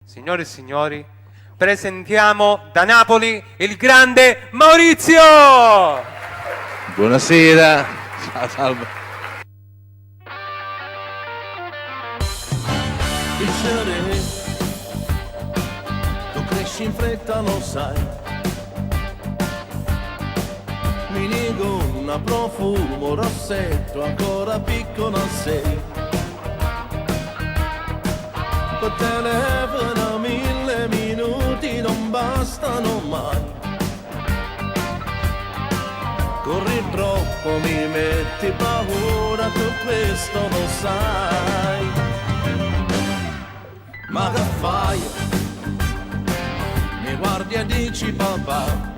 Signore e signori, presentiamo da Napoli il grande Maurizio! Buonasera, ciao Salvo. Piacere, tu cresci in fretta, lo sai. Mi nego una profumo rossetto, ancora piccola sei. Col telefono 1000 minuti non bastano mai. Corri troppo, mi metti paura, tu questo lo sai. Ma che fai? Mi guardi e dici papà.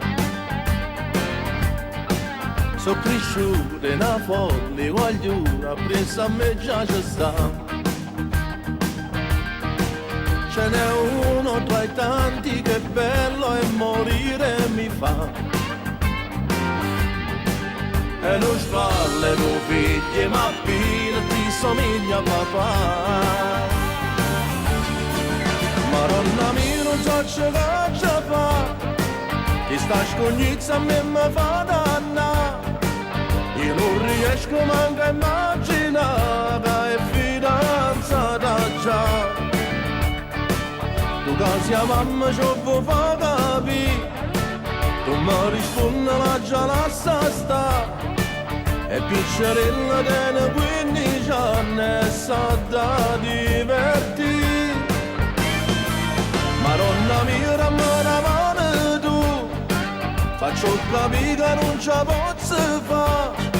So cresciuto in una folle guagliura, presa a me già ci sta. Ce n'è uno tra i tanti che bello e morire mi fa. E non spalle, non figli, ma pila ti somiglia a papà. Maronna mia, non so ce faccia fa, chi sta scognizza a me mi fa dannare. Io non riesco manco a immaginare che è fidanzata già. Tu casi a mamma ci vuoi far capire, tu mi rispondi la già lascia sta. E piccerella tiene 15 anni e sa da divertire. Maronna mia, dammi una mano tu, faccio capire che non ce la posso fare.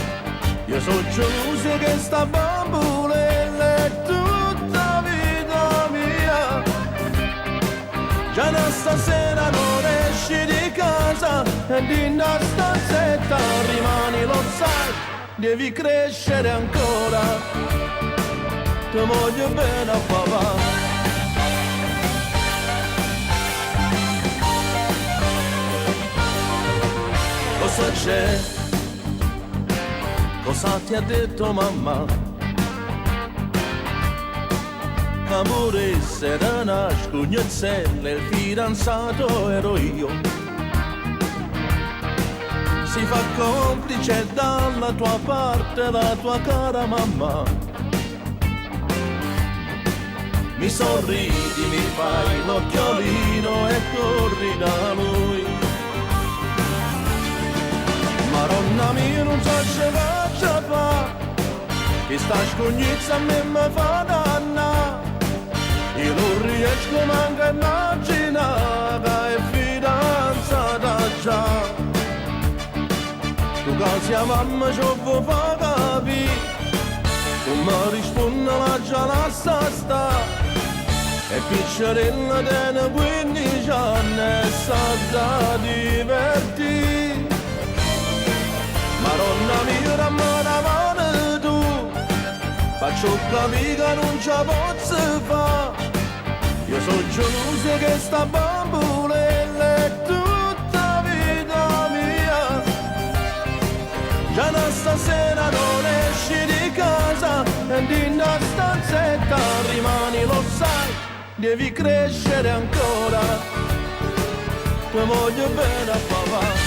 Io sono geloso che sta bambulella è tutta vita mia. Già da stasera non esci di casa e in una stanzetta rimani, lo sai, devi crescere ancora. Ti voglio bene a papà. Cosa c'è? Cosa ti ha detto mamma? Amore serena, scugnezelle, il fidanzato ero io. Si fa complice dalla tua parte la tua cara mamma. Mi sorridi, mi fai l'occhiolino e corri da lui. Maronna mia, non so ce faccia fa, chi sta scognizza a me mi fa dannare. Io non riesco manco a immaginare che è fidanzata già. Tu casi a mamma ci vuoi far capire, tu mi rispondi la già lascia sta. E piccerella tiene 15 anni e sa da divertire. Maronna mia, dammi una mano tu, faccio capire che non ce la posso fare. Io sono geloso che sta bambulella è tutta vita mia. Già da stasera non esci di casa e in una stanzetta rimani, lo sai, devi crescere ancora. Ti voglio bene a papà.